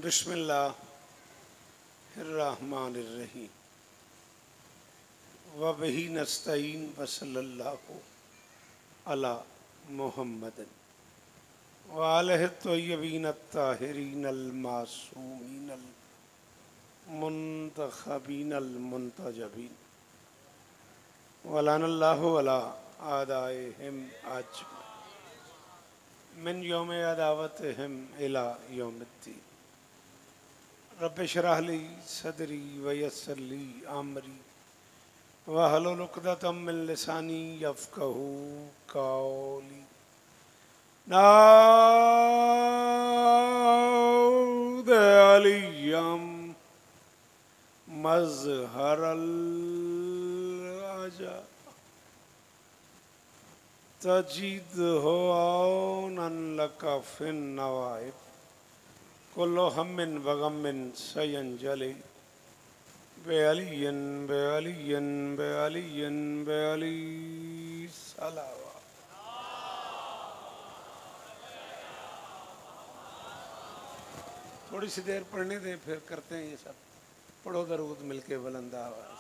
बिस्मिल्लाहिर्रहमानिर्रहीम व बिही नस्तईन व सल्लल्लाहु अला मुहम्मदिन व आलिहि तय्यबीन अत्ताहिरीन अल-मासूमीन अल-मुंतखबीन अल-मुंतजबीन व लअनल्लाहु अला आदाइहिम अजमईन मिन यौम अदावतिहिम इला यौमिद्दीन रब्बि इश्रह ली सदरी व यस्सिर ली अमरी वहलुल उक़दतम मिन लिसानी यफ़क़हू क़ौली। नाऊद अलियम मज़हरल अजा तजिदहु औनन लका फिन नवाइब कुल्लु हम्मिन व गम्मिन सयंजली बेअलियन बेअलियन बेअलियन बेअली सलावा। थोड़ी सी देर पढ़ने दें फिर करते हैं ये सब। पढ़ो दरूद मिलके बुलंद आवाज़।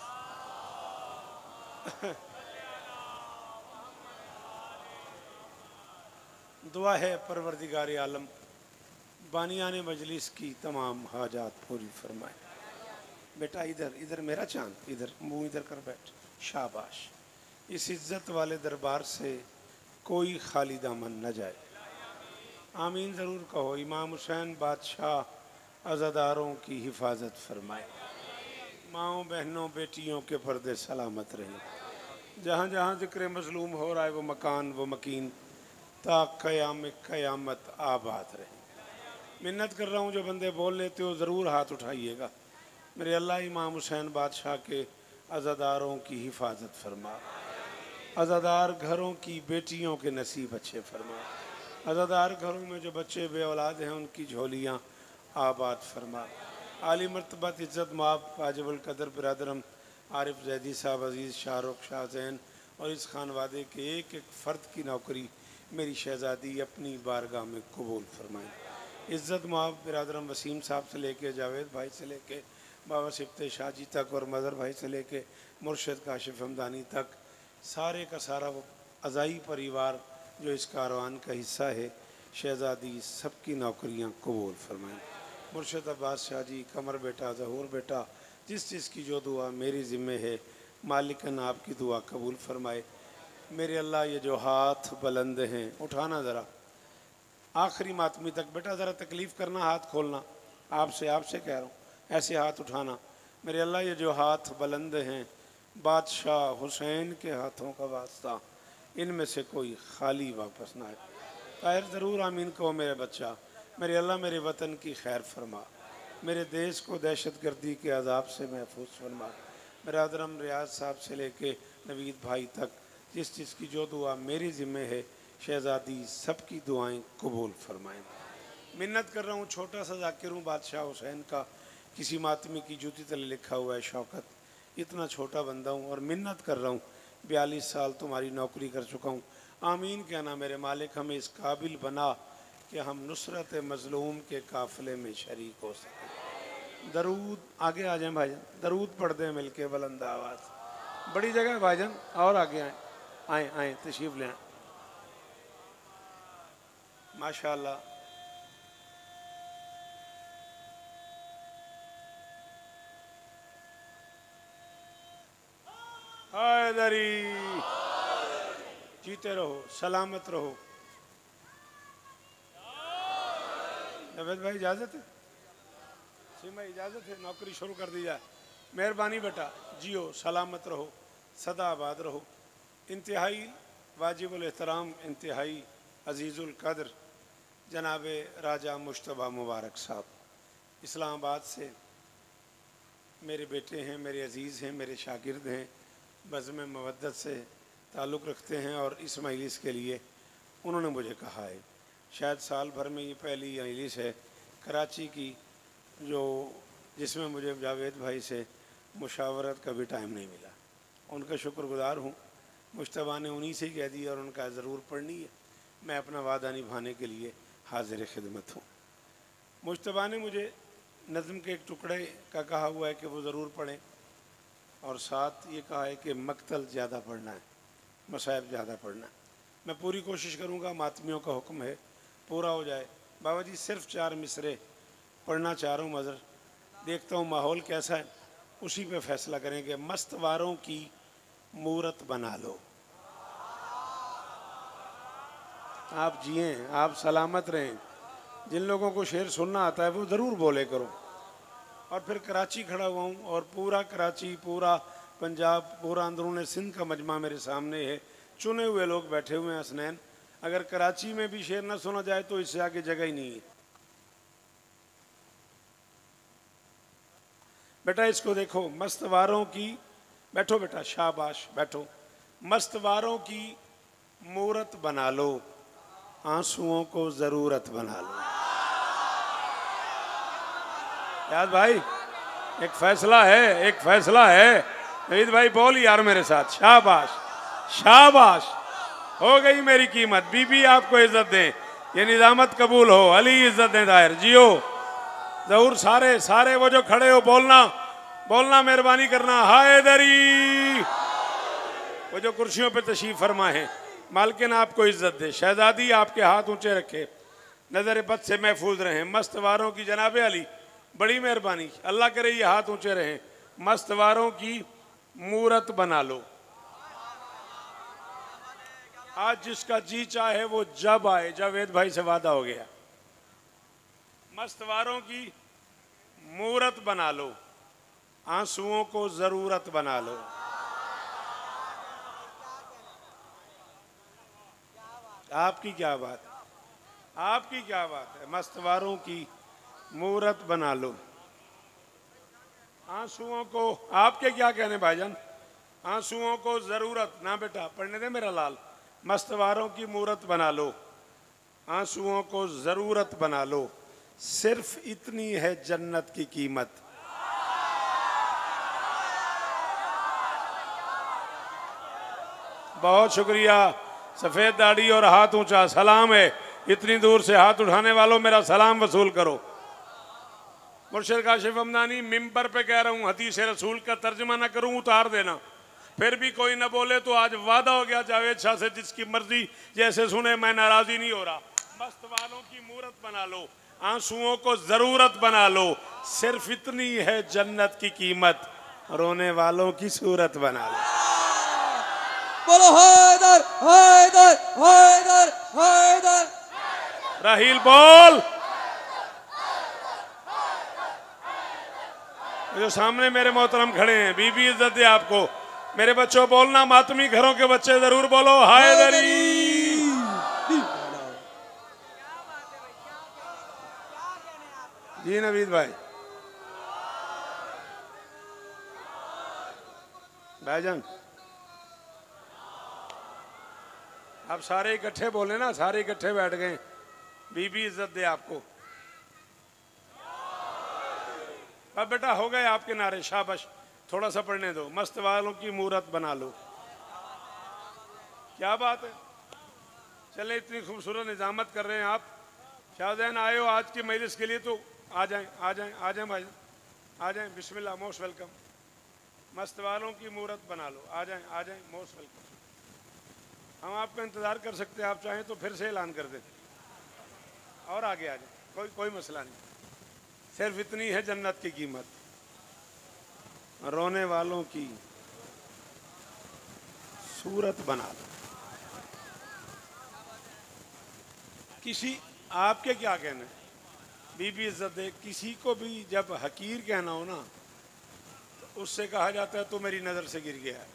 दुआ है परवरदिगार आलम बानियाने मजलिस की तमाम हाजात पूरी फरमाए। बेटा इधर इधर मेरा चांद, इधर मुँह इधर कर बैठ। शाबाश। इस इज्जत वाले दरबार से कोई खाली दामन न जाए। आमीन ज़रूर कहो। इमाम हुसैन बादशाह अज़ादारों की हिफाजत फरमाए। माओ बहनों बेटियों के पर्दे सलामत रहे। जहाँ जहाँ ज़िक्र मज़लूम हो रहा है वो मकान वो मकीन ता क़यामत आबाद रहे। मिन्नत कर रहा हूँ जो बंदे बोल लेते हो ज़रूर हाथ उठाइएगा। मेरे अल्लाह इमाम हुसैन बादशाह के अज़ादारों की हिफाजत फरमा। अज़ादार घरों की बेटियों के नसीब अच्छे फरमा। अज़ादार घरों में जो बच्चे बे औलाद हैं उनकी झोलियाँ आबाद फरमा। आली मर्तबत इज़्ज़त माब वाजिबुल कदर बिरादरम आरिफ जैदी साहब अज़ीज़ शाहरुख शाहजैन और इस खानवादे के एक एक फ़र्द की नौकरी मेरी शहज़ादी अपनी बारगाह में कबूल फरमाएँ। इज़्ज़त माब बिरादरम वसीम साहब से लेके जावेद भाई से लेके बाबा सिफ्ते शाहजी तक और मदर भाई से लेके मुर्शिद काशिफ हमदानी तक सारे का सारा वो अज़ाई परिवार जो इस कारवान का हिस्सा है शहज़ादी सबकी नौकरियां कबूल फरमाएँ। मुर्शिद अब्बास शाहजी कमर बेटा ज़हूर बेटा जिस चीज़ की जो दुआ मेरी ज़िम्मे है मालिकन आपकी दुआ कबूल फरमाए। मेरे अल्लाह ये जो हाथ बुलंद हैं उठाना ज़रा आखिरी मातमी तक। बेटा ज़रा तकलीफ़ करना हाथ खोलना। आपसे कह रहा हूँ ऐसे हाथ उठाना। मेरे अल्लाह ये जो हाथ बुलंद हैं बादशाह हुसैन के हाथों का वास्ता इनमें से कोई खाली वापस ना आए। ताहिर ज़रूर आमीन कहो मेरे बच्चा। मेरे अल्लाह मेरे वतन की खैर फरमा। मेरे देश को दहशत गर्दी के अजाब से महफूज फरमा। बिरादरम रियाज साहब से लेके नवीद भाई तक जिस चीज़ की जो दुआ मेरी ज़िम्मे है शहज़ादी सबकी दुआएं कबूल फरमाएँ। मिन्नत कर रहा हूँ छोटा सा ज़ाकिर हूँ बादशाह हुसैन का। किसी मातमी की जूती तले लिखा हुआ है शौकत। इतना छोटा बंदा हूँ और मिन्नत कर रहा हूँ 42 साल तुम्हारी नौकरी कर चुका हूँ। आमीन कहना मेरे मालिक हमें इस काबिल बना कि हम नुसरत मज़लूम के काफ़िले में शरीक हो सकें। दरूद आगे आ जाएं भाईजान। दरूद पढ़ दें मिल के बुलंद आवाज़। बड़ी जगह है भाईजान और आगे आएँ आएँ आएँ तशरीफ़ लें। माशाअल्लाह। हैदरी जीते रहो सलामत रहो। जावेद भाई इजाज़त है? सीमा इजाज़त है? नौकरी शुरू कर दी जाए। मेहरबानी बेटा जियो सलामत रहो सदा आबाद रहो। इंतहाई वाजिबुल एहतराम इंतहाई अजीज़ुल कद्र जनाब राजा मुश्तबा मुबारक साहब इस्लामाबाद से मेरे बेटे हैं मेरे अज़ीज़ हैं मेरे शागिर्द हैं बज़्म मवद्दत से ताल्लुक़ रखते हैं और इस मजलिस के लिए उन्होंने मुझे कहा है शायद साल भर में ये पहली मजलिस है कराची की जो जिसमें मुझे जावेद भाई से मुशावरत का भी टाइम नहीं मिला। उनका शुक्रगुज़ार हूँ। मुश्तबा ने उन्हीं से कह दिया और उनका ज़रूर पढ़नी है। मैं अपना वादा निभाने के लिए हाजिर खिदमत हूँ। मुश्तबा ने मुझे नज़्म के एक टुकड़े का कहा हुआ है कि वो ज़रूर पढ़ें, और साथ ये कहा है कि मक्तल ज़्यादा पढ़ना है, मसाइब ज़्यादा पढ़ना है। मैं पूरी कोशिश करूँगा, मातमियों का हुक्म है पूरा हो जाए। बाबा जी सिर्फ 4 मिसरे पढ़ना चाह रहा हूँ मज़र, देखता हूँ माहौल कैसा है, उसी पे फैसला करेंगे। मस्तवारों की मूरत बना लो। आप जिए, आप सलामत रहें। जिन लोगों को शेर सुनना आता है वो ज़रूर बोले करो। और फिर कराची खड़ा हुआ हूँ और पूरा कराची, पूरा पंजाब, पूरा अंदरून सिंध का मजमा मेरे सामने है। चुने हुए लोग बैठे हुए हैं हसनैन। अगर कराची में भी शेर ना सुना जाए तो इससे आगे जगह ही नहीं है। बेटा इसको देखो, मस्तवारों की, बैठो बेटा, शाबाश बैठो। मस्तवारों की मूरत बना लो, आंसुओं को ज़रूरत बना लो। याद भाई, एक फैसला है, एक फैसला है। नवीद भाई बोल यार मेरे साथ, शाबाश शाबाश। हो गई मेरी कीमत। बीबी आपको इज्जत दें, ये निजामत कबूल हो। अली इज्जत दें, दायर जियो जरूर। सारे सारे वो जो खड़े हो बोलना, बोलना मेहरबानी करना। हायदरी, वो जो कुर्सियों पे तशरीफ फरमा है, मालकिन आपको इज्जत दे। शहजादी आपके हाथ ऊंचे रखे, नजर बद से महफूज रहें। मस्तवारों की, जनाबे अली बड़ी मेहरबानी, अल्लाह करे ये हाथ ऊंचे रहें। मस्तवारों की मूरत बना लो। आज जिसका जी चाहे वो जब आए। जावेद भाई से वादा हो गया। मस्तवारों की मूरत बना लो, आंसुओं को जरूरत बना लो। आपकी क्या बात, आपकी क्या बात है। मस्तवारों की मूरत बना लो, आंसुओं को, आपके क्या कहने भाईजान, आंसुओं को जरूरत ना। बेटा पढ़ने दे मेरा लाल। मस्तवारों की मूरत बना लो, आंसुओं को जरूरत बना लो। सिर्फ इतनी है जन्नत की कीमत। बहुत शुक्रिया। सफेद दाढ़ी और हाथ ऊंचा, सलाम है। इतनी दूर से हाथ उठाने वालों मेरा सलाम वसूल करो। मुर्शिद काशिफ हमदानी, मिंबर पे कह रहा हूँ, हदीस रसूल का तर्जमा ना करूँ उतार देना। फिर भी कोई ना बोले तो आज वादा हो गया जावेद शाह से, जिसकी मर्जी जैसे सुने, मैं नाराजी नहीं हो रहा। मस्त वालों की मूरत बना लो, आंसुओं को जरूरत बना लो। सिर्फ इतनी है जन्नत की कीमत, रोने वालों की सूरत बना लो। बोलो हैदर हैदर हैदर हैदर। राहील बोल। जो सामने मेरे मोहतरम खड़े हैं, बीबी इज्जत दे आपको। मेरे बच्चों बोलना, मातमी घरों के बच्चे जरूर बोलो हैदरी। जी नवीद भाई, भाईजान आप सारे इकट्ठे बोले ना, सारे इकट्ठे बैठ गए। बीबी इज्जत दे आपको। अब बेटा हो गए आपके नारे, शाबाश। थोड़ा सा पढ़ने दो। मस्त वालों की मूरत बना लो। क्या बात है। चले, इतनी खूबसूरत निजामत कर रहे हैं आप। शाहजहान आए हो आज की मजलिस के लिए, तो आ जाएं आ जाएं आ जाएं भाई, आ जाएं। बिस्मिल्लाह, मोस्ट वेलकम। मस्त वालों की मूरत बना लो, आ जाएं आ जाएं, मोस्ट वेलकम। हम आपका इंतज़ार कर सकते हैं, आप चाहें तो फिर से ऐलान कर दें और आगे आ जाए, कोई मसला नहीं। सिर्फ इतनी है जन्नत की कीमत, रोने वालों की सूरत बना लो। किसी, आपके क्या कहना है, बीबी इज्जत दे। किसी को भी जब हकीर कहना हो ना, तो उससे कहा जाता है तो मेरी नज़र से गिर गया है।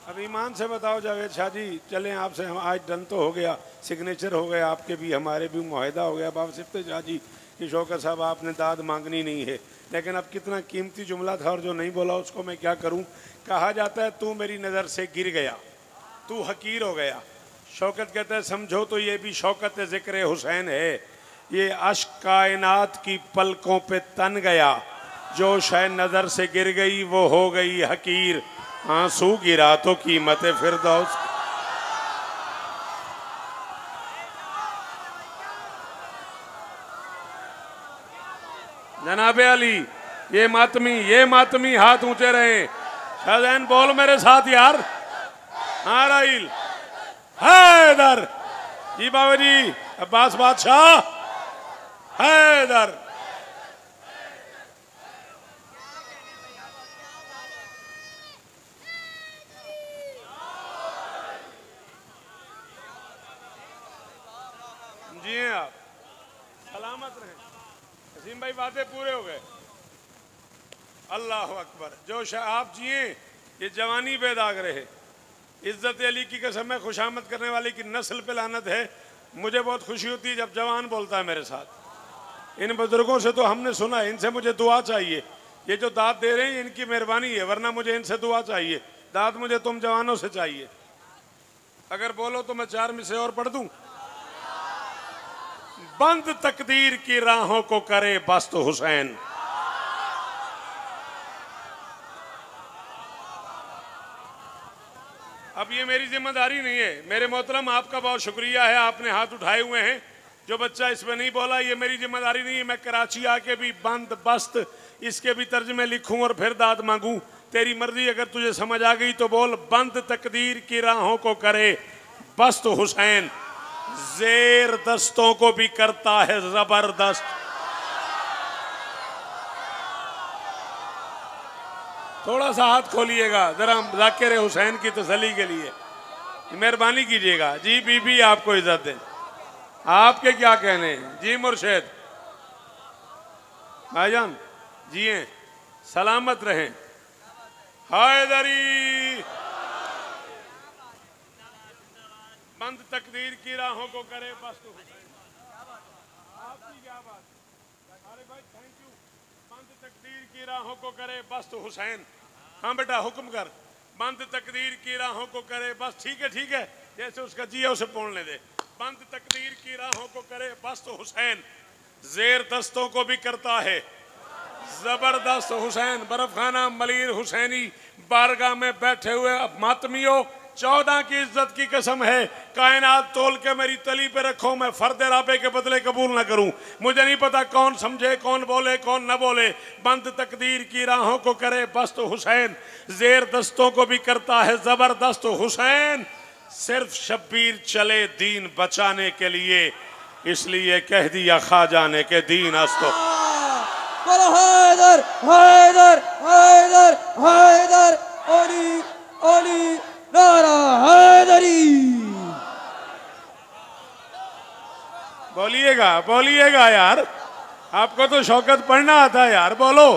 अब ईमान से बताओ जावेद शाह जी, चलें आपसे, हम आज डन तो हो गया, सिग्नेचर हो गया, आपके भी हमारे भी मुआहिदा हो गया बाबा सिफ्ते शाह जी कि शौकत साहब आपने दाद मांगनी नहीं है। लेकिन अब कितना कीमती जुमला था और जो नहीं बोला उसको मैं क्या करूं। कहा जाता है तू मेरी नज़र से गिर गया, तू हकीर हो गया। शौकत कहता है समझो तो ये भी शौकत ज़िक्र हुसैन है। ये अश्क कायनात की पलकों पे तन गया, जो शय नज़र से गिर गई वो हो गई हकीर। आंसू गिरा तो कीमत फिरदौस। जनाबे अली, ये मातमी हाथ ऊंचे रहे। शाहजैन बोल मेरे साथ यार। हाँ राइल, हैदर जी बाबा जी, अब्बास बादशाह, हैदर। जी हैं आप, सलामत रहें। असीम भाई बातें पूरे हो गए। अल्लाह अकबर। जो आप जिए ये जवानी बेदाग रहे। इज्जत अली की कसम है, खुशामद करने वाले की नस्ल पे लानत है। मुझे बहुत खुशी होती है जब जवान बोलता है मेरे साथ। इन बुजुर्गों से तो हमने सुना है, इनसे मुझे दुआ चाहिए। ये जो दाद दे रहे हैं इनकी मेहरबानी है, वरना मुझे इनसे दुआ चाहिए। दाद मुझे तुम जवानों से चाहिए। अगर बोलो तो मैं 4 मिसरे और पढ़ दूं। बंद तकदीर की राहों को करे बस्त हुसैन। अब ये मेरी जिम्मेदारी नहीं है। मेरे मोहतरम, आपका बहुत शुक्रिया है, आपने हाथ उठाए हुए हैं। जो बच्चा इसमें नहीं बोला, ये मेरी जिम्मेदारी नहीं है। मैं कराची आके भी बंद बस्त इसके भी तर्जमे लिखूं और फिर दाद मांगूं। तेरी मर्जी, अगर तुझे समझ आ गई तो बोल। बंद तकदीर की राहों को करे बस्त हुसैन, जेर दस्तों को भी करता है जबरदस्त। थोड़ा सा हाथ खोलिएगा जरा जाकिर हुसैन की तसल्ली के लिए, मेहरबानी कीजिएगा। जी बीबी आपको इज्जत दे। आपके क्या कहने हैं जी मुर्शिद भाईजान? जिए सलामत रहें। हैदरी। बंद तकदीर की राहों को करे बस तो हुसैन। आपकी क्या बात? अरे भाई थैंक यू। बंद तकदीर की राहों को करे बस तो हुसैन। हाँ बेटा हुक्म कर। बंद तकदीर की राहों को करे बस। ठीक है, जैसे उसका जिया उसे बोलने दे। बंद तकदीर की राहों को करे बस तो हुसैन, जेर दस्तों को भी करता है जबरदस्त हुसैन। बर्फ खाना मलीर हुसैनी बारगाह में बैठे हुए मातमियों, 14 की इज्जत की कसम है, कायनात तोल के मेरी तली पे रखो, मैं फर्द राबे के बदले कबूल ना करूं। मुझे नहीं पता कौन समझे, कौन बोले, कौन न बोले। बंद तकदीर की राहों को करे बस्त हुसैन, जेर दस्तों को भी करता है जबरदस्त हुसैन। सिर्फ शब्बीर चले दीन बचाने के लिए, इसलिए कह दिया ख्वाजा ने के दीन अस्तो। बोलो हैदर हैदर हैदर हैदर, अली अली, नारा हैदरी। बोलिएगा यार, आपको तो शौकत पढ़ना आता है यार, बोलो।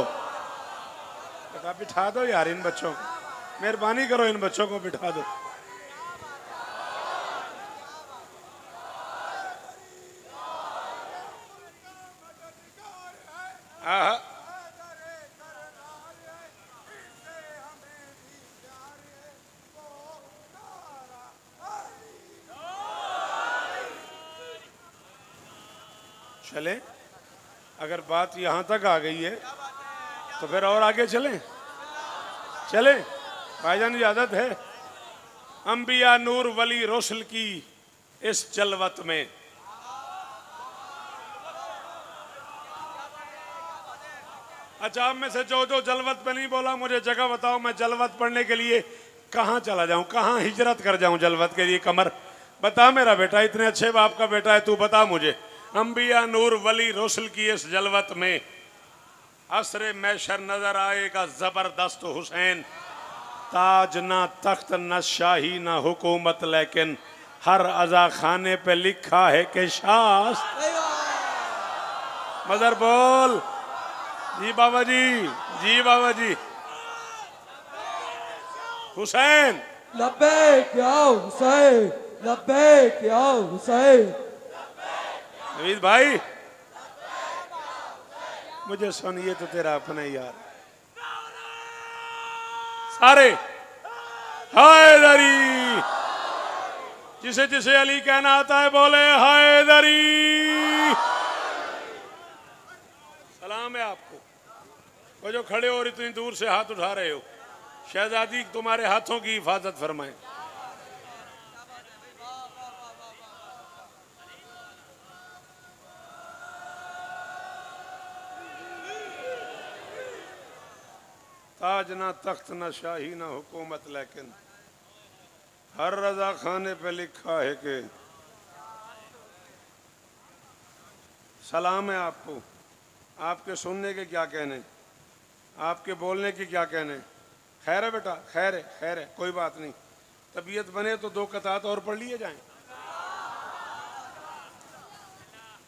बिठा दो यार इन बच्चों को, मेहरबानी करो इन बच्चों को बिठा दो। चले, अगर बात यहां तक आ गई है तो फिर और आगे चले। भाईजान इजाजत है। अंबिया नूर वली रोशल की इस जलवत में, अच्छा आप में से जो जलवत पे नहीं बोला, मुझे जगह बताओ, मैं जलवत पढ़ने के लिए कहां चला जाऊं, कहां हिजरत कर जाऊं जलवत के लिए? कमर बता मेरा बेटा, इतने अच्छे बाप का बेटा है तू, बता मुझे। अंबिया नूर वली रोशल की इस जलवत में असरे मैशर नजर आएगा जबरदस्त हुसैन। ताज ना तख्त न शाही ना हुकूमत, लेकिन हर अजा खाने पे लिखा है कि शास। मदर बोल। जी बाबा जी। हुसैन लब्बैक या हुसैन, लब्बैक या हुसैन। नवीद भाई मुझे सुनिए तो तेरा अपना यार, सारे हैदरी, जिसे जिसे अली कहना आता है बोले हैदरी। सलाम है आपको, वो जो खड़े हो और इतनी दूर से हाथ उठा रहे हो, शहजादी तुम्हारे हाथों की हिफाजत फरमाए। ताज ना तख्त ना शाही ना हुकूमत, लेकिन हर रजा खाने पे लिखा है कि सलाम है आपको। आपके सुनने के क्या कहने, आपके बोलने के क्या कहने। खैर है बेटा, खैर है, खैर है, कोई बात नहीं। तबीयत बने तो 2 कतात और पढ़ लिए जाएं।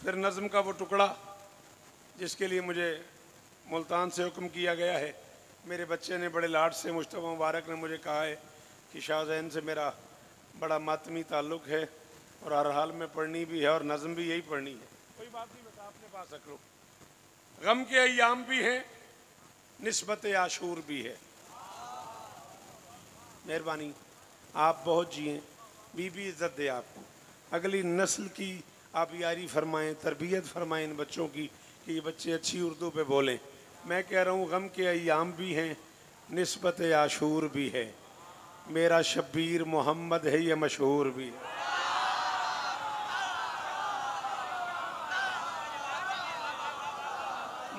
फिर नज़्म का वो टुकड़ा जिसके लिए मुझे मुल्तान से हुक्म किया गया है, मेरे बच्चे ने बड़े लाड से, मुश्तबा मुबारक ने मुझे कहा है कि शाहजैन से मेरा बड़ा मातमी ताल्लुक़ है और हर हाल में पढ़नी भी है और नज़्म भी यही पढ़नी है। कोई बात नहीं बेटा, अपने पास रख लो। गम के अय्याम भी हैं, निस्बत आशूर भी है। मेहरबानी, आप बहुत जिए, बीबी इज़्ज़त दे आपको, अगली नस्ल की आप यारी फरमाएं, तरबियत फरमाएं इन बच्चों की कि ये बच्चे अच्छी उर्दू पे बोलें। मैं कह रहा हूँ गम के अय्याम भी हैं, निस्बत आशूर भी है। मेरा शब्बीर मोहम्मद है, ये मशहूर भी है।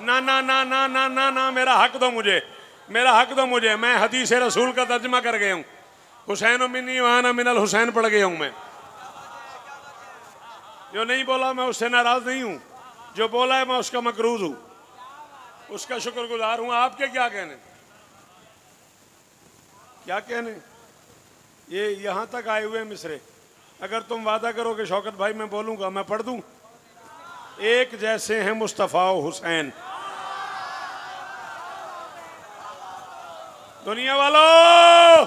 ना ना ना ना ना ना ना, मेरा हक दो मुझे, मेरा हक दो मुझे। मैं हदीस रसूल का तर्जमा कर गया हूँ। हुसैन मिन्नी वाना मिनल हुसैन पढ़ गया हूँ मैं। जो नहीं बोला मैं उससे नाराज नहीं हूँ, जो बोला है मैं उसका मकरूज हूँ, उसका शुक्रगुजार हूँ। आपके क्या कहने, क्या कहने। ये यहाँ तक आए हुए मिसरे, अगर तुम वादा करो कि शौकत भाई मैं बोलूँगा, मैं पढ़ दूँ। एक जैसे हैं मुस्तफ़ा हुसैन। दुनिया वालों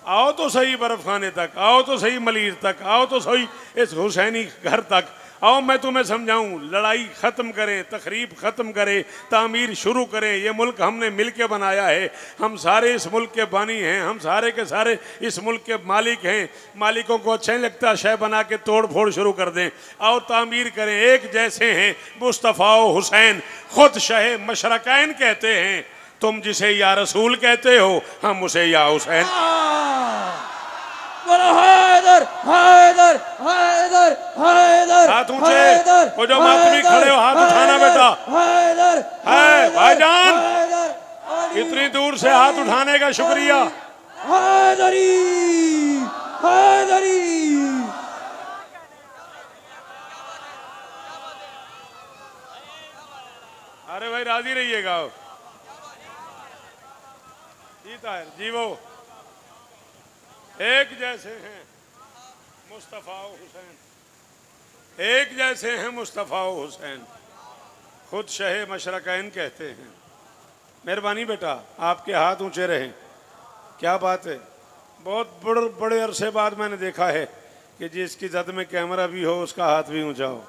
आओ तो सही बर्फ खाने तक, आओ तो सही मलीर तक, आओ तो सही इस हुसैनी घर तक आओ। मैं तुम्हें समझाऊं, लड़ाई ख़त्म करें, तखरीब ख़त्म करें, तामीर शुरू करें। ये मुल्क हमने मिल के बनाया है, हम सारे इस मुल्क के बानी हैं, हम सारे के सारे इस मुल्क के मालिक हैं। मालिकों को अच्छा नहीं लगता शय बना के तोड़ फोड़ शुरू कर दें। आओ तामीर करें। एक जैसे हैं मुस्तफ़ा हुसैन, खुद शह मशरकैन कहते हैं। तुम जिसे या रसूल कहते हो, हम उसे या हुसैन। हैदर हैदर हैदर हैदर, हाथ ऊंचे, वो जो मातमी खड़े हो हाथ उठाना बेटा। हैदर है भाईजान, इतनी दूर से हाथ उठाने का शुक्रिया। हैदरी हैदरी। अरे भाई राजी रहिएगा जी। ताहिर जी, वो एक जैसे हैं मुस्तफ़ा हुसैन, एक जैसे हैं मुस्तफ़ा हुसैन, खुद शह मशरकैन कहते हैं। मेहरबानी बेटा, आपके हाथ ऊंचे रहें। क्या बात है, बहुत बड़े अरसे बाद मैंने देखा है कि जिसकी जद में कैमरा भी हो उसका हाथ भी ऊंचा हो।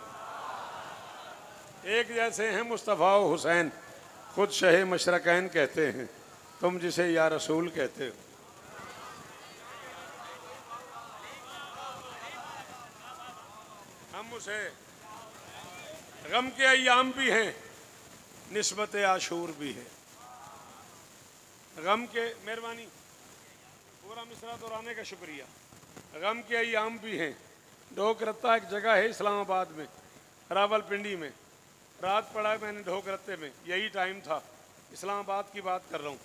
एक जैसे हैं मुस्तफ़ा हुसैन, खुद शह मशरकैन कहते हैं। तुम जिसे या रसूल कहते हो। हम उसे गम के अय्याम भी हैं, निस्बत आशूर भी है। गम के, मेहरबानी, पूरा मिसरा दोहराने का शुक्रिया। गम के अय्याम भी हैं। ढोक रत्ता एक जगह है इस्लामाबाद में, रावलपिंडी में। रात पड़ा मैंने ढोक रत्ते में, यही टाइम था, इस्लामाबाद की बात कर रहा हूँ।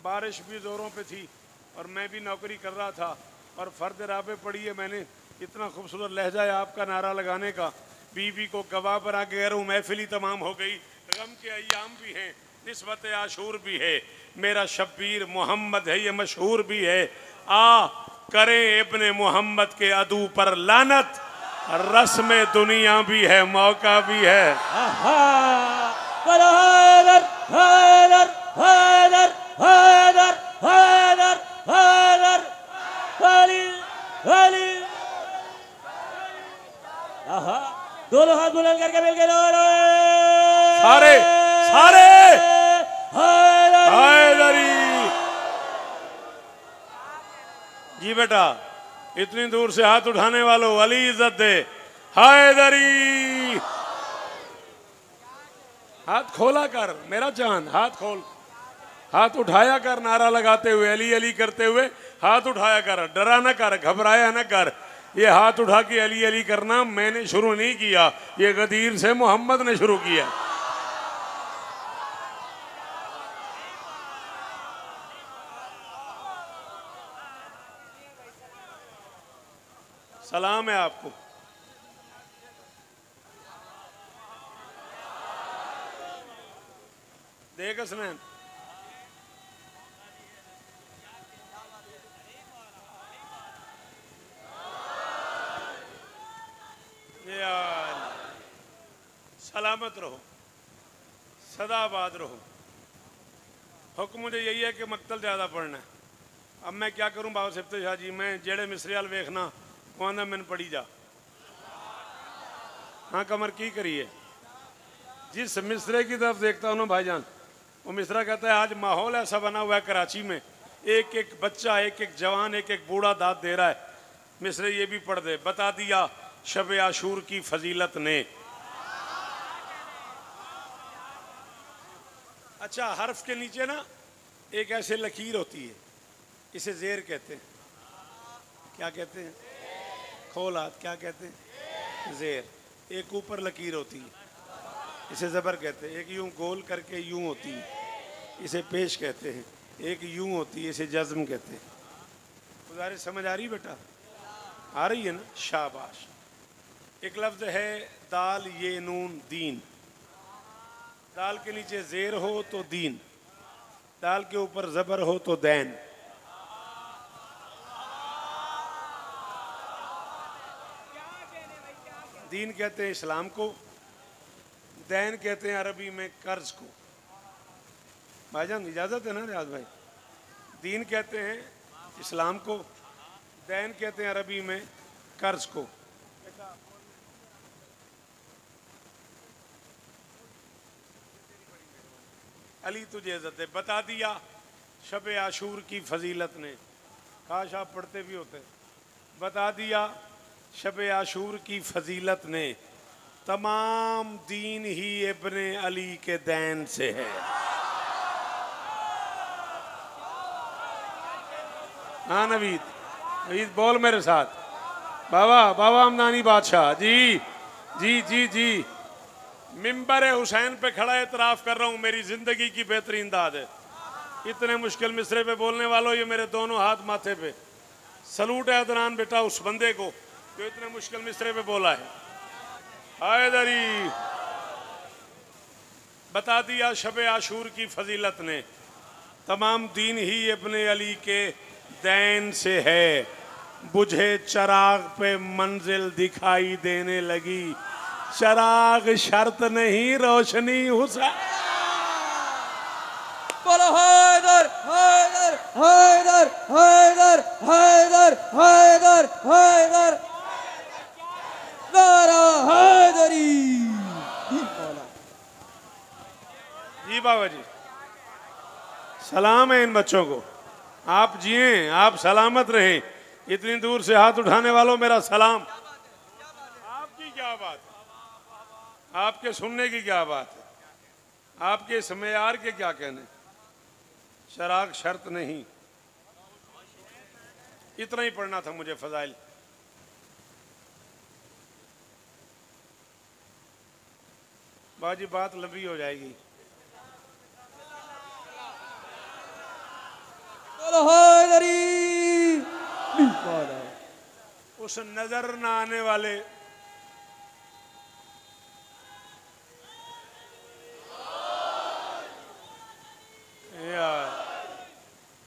बारिश भी ज़ोरों पे थी और मैं भी नौकरी कर रहा था और फ़र्द राबे पड़ी है मैंने। इतना खूबसूरत लहजा है आपका नारा लगाने का। बीवी को गवाह बना के कह रहा हूँ, महफिल ही तमाम हो गई। गम के अय्याम भी हैं, निस्बत आशूर भी है। मेरा शब्बीर मोहम्मद है, ये मशहूर भी है। आ करें इब्ने मोहम्मद के अदू पर लानत, रस्म दुनिया भी है, मौका भी है। हैदर हैदर हैदर हैदर हैदर हैदर अली अली। दोनों हाथ बुलंद करके मिल गए सारे सारे हैदरी। जी बेटा, इतनी दूर से हाथ उठाने वालों अली इज्जत दे। हैदरी, हाथ खोला कर मेरा चांद, हाथ खोल, हाथ उठाया कर नारा लगाते हुए, अली अली करते हुए हाथ उठाया कर। डरा न कर, घबराया न कर। ये हाथ उठा के अली अली करना मैंने शुरू नहीं किया, ये गदीर से मोहम्मद ने शुरू किया। सलाम है आपको। देख हसनैन, यार सलामत रहो, सदाबाद रहो। हुक्म मुझे यही है कि मक्तल ज़्यादा पढ़ना है। अब मैं क्या करूं बाबा सिफ्ते शाह जी, मैं जेड़े मिसरे वाल वेखना कहना मैंने पढ़ी जा। हाँ कमर की करिए, जिस मिसरे की तरफ देखता हूँ ना भाईजान, वो मिसरा कहता है आज माहौल ऐसा बना हुआ है कराची में, एक एक बच्चा, एक एक जवान, एक एक बूढ़ा दाद दे रहा है, मिसरे ये भी पढ़ दे। बता दिया शब आशूर की फजीलत ने। अच्छा, हर्फ के नीचे ना एक ऐसे लकीर होती है, इसे जेर कहते हैं। क्या कहते हैं? खोलात। क्या कहते हैं? जेर। एक ऊपर लकीर होती है, इसे ज़बर कहते हैं। एक यूं गोल करके यूं होती है, इसे पेश कहते हैं। एक यूं होती है, इसे जज़्म कहते हैं। गुजारिश समझ आ रही बेटा? आ रही है ना? शाबाश। एक लफ्ज़ है दाल ये नून दीन। दाल के नीचे जेर हो तो दीन, दाल के ऊपर ज़बर हो तो दैन। दीन कहते हैं इस्लाम को, दैन कहते हैं अरबी में कर्ज को। भाईजान इजाज़त है ना रियाज भाई? दीन कहते हैं इस्लाम को, दैन कहते हैं अरबी में कर्ज को। अली तुझे इज्जत दे। बता दिया शब आशूर की फजीलत ने। काश आप पढ़ते भी होते। बता दिया शब आशूर की फजीलत ने, तमाम दीन ही इब्ने अली के दैन से है। हाँ नवीद, नवीद बोल मेरे साथ। बाबा बाबा अमदानी बादशाह जी जी जी जी, मिंबर हुसैन पे खड़ा एतराफ़ कर रहा हूँ, मेरी ज़िंदगी की बेहतरीन दाद है। इतने मुश्किल मिसरे पे बोलने वालों, ये मेरे दोनों हाथ माथे पे। सलूट है अदनान बेटा उस बंदे को जो इतने मुश्किल मिसरे पे बोला है। हैदरी। बता दिया शब आशूर की फजीलत ने, तमाम दीन ही अपने अली के दैन से है। बुझे चिराग पे मंजिल दिखाई देने लगी, चिराग शर्त नहीं रोशनी हुसैन। बोलो हैदर हैदर हैदर हैदर हैदर हैदर हैदर, नारा हैदरी। जी बाबा जी, सलाम है इन बच्चों को। आप जिए, आप सलामत रहें। इतनी दूर से हाथ उठाने वालों मेरा सलाम। आपकी क्या बात है, आपके सुनने की क्या बात है, आपके इस मेयार के क्या कहने। शराक शर्त नहीं, इतना ही पढ़ना था मुझे फजाइल। बाजी बात लंबी हो जाएगी। बोलो हैदरी। उस नजर न आने वाले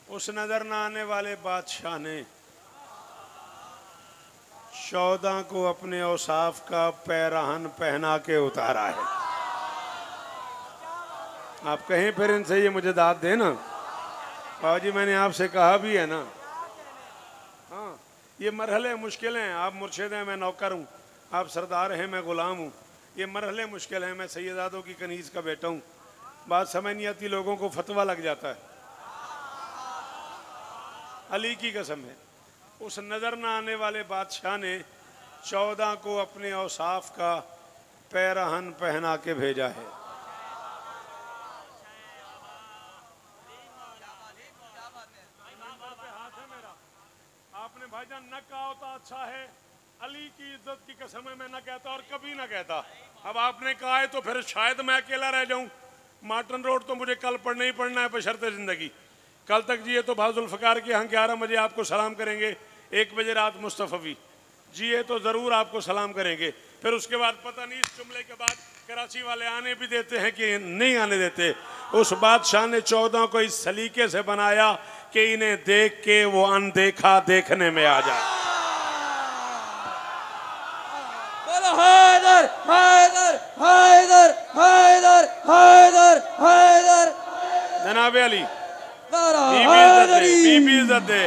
उस नजर न आने वाले बादशाह ने 14 को अपने औसाफ का पैराहन पहना के उतारा है। आप कहें फिर इनसे ये मुझे दाद दे ना। बाबा जी मैंने आपसे कहा भी है ना, हाँ ये मरहले मुश्किल हैं। आप मुर्शिद हैं, मैं नौकर हूँ। आप सरदार हैं, मैं ग़ुलाम हूँ। ये मरहले मुश्किल हैं। मैं सैयदादों की कनीज़ का बेटा हूँ। बात समझ नहीं आती, लोगों को फतवा लग जाता है। अली की कसम है, उस नज़र न आने वाले बादशाह ने 14 को अपने औसाफ का पैराहन पहना के भेजा है। आपने भाईजान न कहा होता अच्छा है, अली की इज्जत की कसम है मैं न कहता और कभी न कहता। अब आपने कहा है तो फिर शायद मैं अकेला रह जाऊं। मार्टन रोड तो मुझे कल पढ़ना ही पढ़ना है बशर्ते ज़िंदगी। कल तक जिए तो बाजुल्फ़िकार के यहाँ 11 बजे आपको सलाम करेंगे, 1 बजे रात मुस्तफ़वी। जिए तो ज़रूर आपको सलाम करेंगे। फिर उसके बाद पता नहीं इस जुमले के बाद कराची वाले आने भी देते हैं कि नहीं आने देते। उस बादशाह ने 14 को इस सलीके से बनाया कि इन्हें देख के वो अनदेखा देखने में आ जाए। बोलो हैदर हैदर हैदर हैदर हैदर हैदर। जनाब अली नारा बीबी इज्जत दे,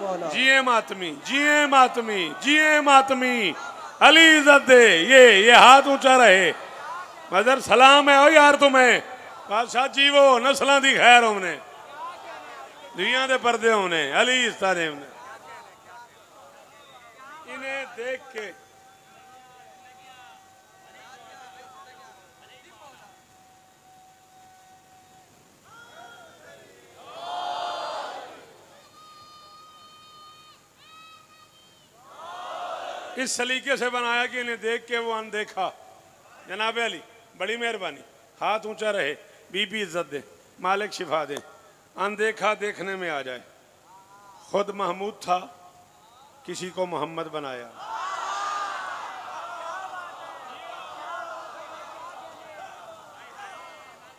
मौला। जिए मातमी, जिए मातमी, जिए मातमी, अली इज्जत दे। ये हाथ ऊंचा रहे। मदर सलाम है ओ यार तुम्हें। बादशाह जीवो नस्लां दी खैर होने, दुनिया दे पर्दे होने, अली इस तरह होने। इन्हें देख के इस सलीके से बनाया कि इन्हें देख के वो अनदेखा। जनाब अली बड़ी मेहरबानी, हाथ ऊंचा रहे, बीबी इज्जत दे, मालिक शिफा दे, अनदेखा देखने में आ जाए। खुद महमूद था, किसी को मोहम्मद बनाया।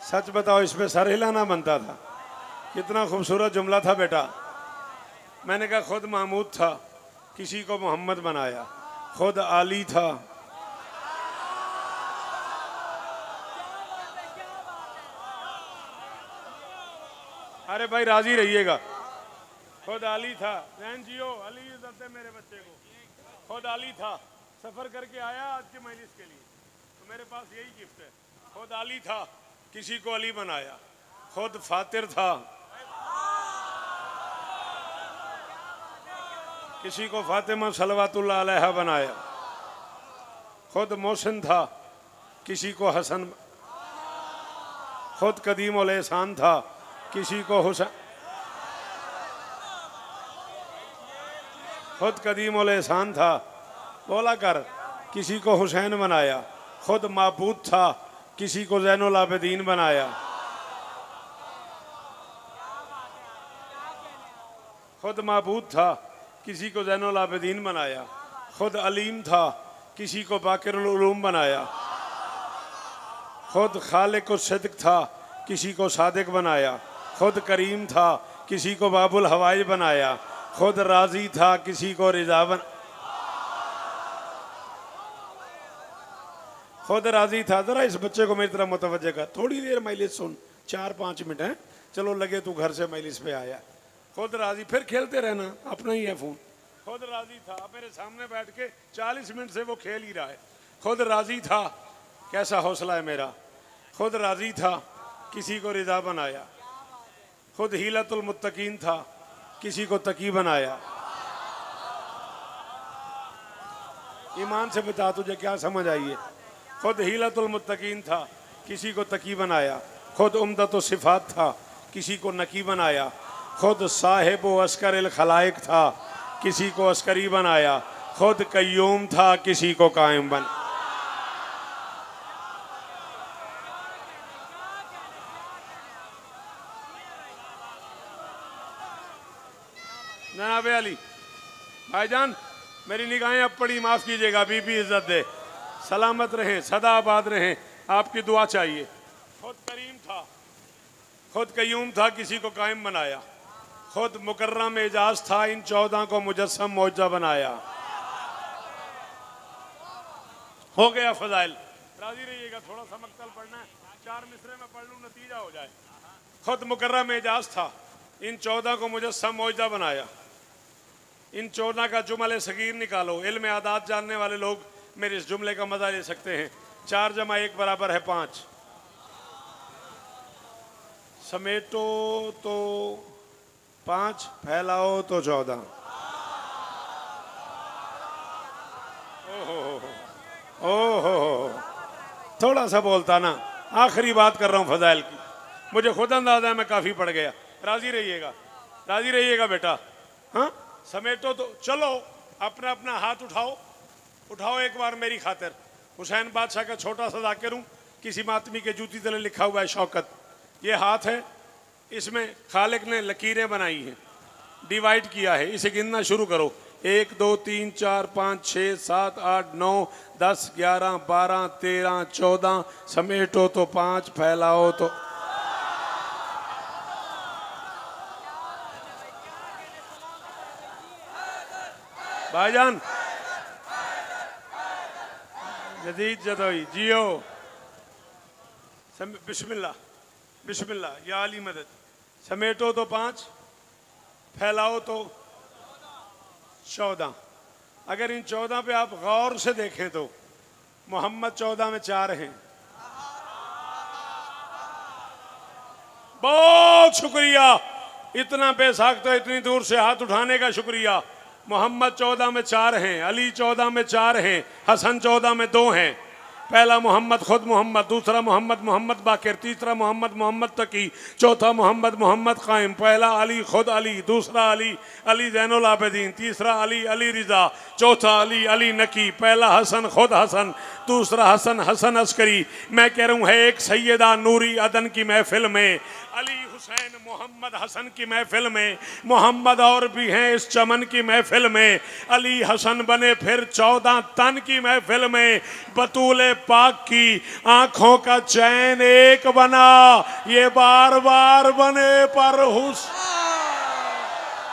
सच बताओ, इस पे सर हिलाना बनता था। कितना खूबसूरत जुमला था बेटा। मैंने कहा खुद महमूद था, किसी को मोहम्मद बनाया। खुद आली था, अरे भाई राजी रहिएगा। खुद आली था, बहन जियो, अली इज्जत है मेरे बच्चे को। खुद आली था, सफर करके आया आज के मजलिस के लिए, तो मेरे पास यही गिफ्ट है। खुद आली था, किसी को अली बनाया। खुद फातिर था, किसी को फातिमा सलवातुल्लाह अलैहा बनाया। खुद मोहसिन था, किसी को हसन। खुद कदीम उल एहसान था, किसी को हुसैन। खुद कदीम उल एहसान था, बोला कर, किसी को हुसैन बनाया। खुद माबूद था, किसी को ज़ैनुल आबिदीन बनाया। खुद माबूद था, किसी को ज़ैनुल आबिदीन बनाया। खुद अलीम था, किसी को बाकिरुल उलूम बनाया। खुद खालिक सिद्क था, किसी को सादिक बनाया। खुद करीम था, किसी को बाबुल हवाई बनाया। खुद राजी था, किसी को रिजा बन। खुद राजी था। जरा इस बच्चे को मेरी तरफ मुतवज्जह कर, थोड़ी देर मजलिस सुन, 4-5 मिनट है। चलो लगे तू घर से मजलिस पे आया। खुद राजी, फिर खेलते रहना, अपना ही है फोन। खुद राजी था, मेरे सामने बैठ के 40 मिनट से वो खेल ही रहा है। खुद राजी था, कैसा हौसला है मेरा। खुद राजी था, किसी को रिजा बनाया। खुद हीलतुल मुत्तकीन था, किसी को तकी बनाया। ईमान से बता तुझे क्या समझ आई है। खुद हीलतुल मुत्तकीन था, किसी को तकी बनाया। खुद उम्दतुल सिफात था, किसी को नकी बनाया। खुद साहिब व अस्कर खलाइक था, किसी को अस्करी बनाया। खुद कय्यूम था, किसी को कायम बन। जनाब अली भाईजान, मेरी निगाहें अब पड़ी, माफ कीजिएगा। बीबी इज्जत दे, सलामत रहें, सदा आबाद रहें, आपकी दुआ चाहिए। खुद करीम था, खुद कय्यूम था, किसी को कायम बनाया। खुद मुकर्रम एजाज था, इन 14 को मुजस्सम मौजा बनाया। हो गया फजाइल, राजी रहिएगा। थोड़ा सा मक्तल पढ़ना है, 4 मिसरे में पढ़ लूँ, नतीजा हो जाए। खुद मुकर्रम एजाज था, इन 14 को मुजस्सम मौजा बनाया। इन 14 का जुमले सगीर निकालो। इल्म आदात जानने वाले लोग मेरे इस जुमले का मजा ले सकते हैं। 4 + 1 बराबर है 5। समेटो तो 5, फैलाओ तो 14। ओहो, थोड़ा सा बोलता ना। आखिरी बात कर रहा हूँ फजाइल की, मुझे खुद अंदाजा है मैं काफ़ी पड़ गया। राजी रहिएगा, राजी रहिएगा बेटा। हाँ, समेटो तो चलो, अपना अपना हाथ उठाओ, उठाओ एक बार मेरी खातिर। हुसैन बादशाह का छोटा सा जाकिर हूँ, किसी मातमी के जूती तले लिखा हुआ है शौकत। ये हाथ है, इसमें खालिक ने लकीरें बनाई हैं, डिवाइड किया है। इसे गिनना शुरू करो। 1 2 3 4 5 6 7 8 9 10 11 12 13 14 समेटो तो 5 फैलाओ तो भाईजान जदीद जदोई जियो बिस्मिल्लाह बिस्मिल्लाह या अली मदद समेटो तो 5 फैलाओ तो 14। अगर इन 14 पे आप गौर से देखें तो मोहम्मद 14 में 4 हैं। बहुत शुक्रिया, इतना बेसाख्त तो इतनी दूर से हाथ उठाने का शुक्रिया। मोहम्मद 14 में 4 हैं, अली 14 में 4 हैं, हसन 14 में 2 हैं। पहला मोहम्मद खुद मोहम्मद, दूसरा मोहम्मद मोहम्मद बाकिर, तीसरा मोहम्मद मोहम्मद तकी, चौथा मोहम्मद मोहम्मद कायम। पहला अली खुद अली, दूसरा अली अली जैनुल आबिदीन, तीसरा अली अली रिजा, चौथा अली अली नकी। पहला हसन खुद हसन, दूसरा हसन हसन अस्करी। मैं कह रहा हूँ है एक सैयदा नूरी अदन की महफिल में, अली हुसैन मोहम्मद हसन की महफिल में, मोहम्मद और भी हैं इस चमन की महफिल में। अली हसन बने फिर 14 तन की महफिल में। बतूले पाक की आंखों का चैन एक बना, ये बार बार बने पर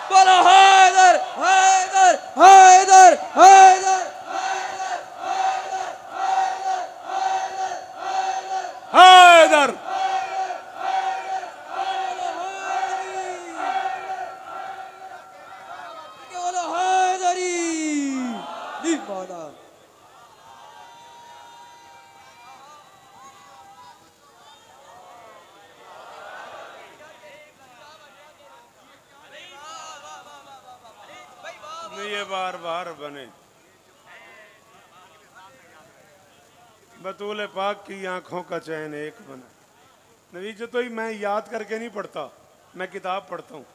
बोलो हैदर हैदर हैदर हैदर हैदर। बोलो हैदरी दीवाना। ये बार बार बने। बतूल पाक की आंखों का चैन एक बना। नतीजे तो ही मैं याद करके नहीं पढ़ता, मैं किताब पढ़ता हूँ।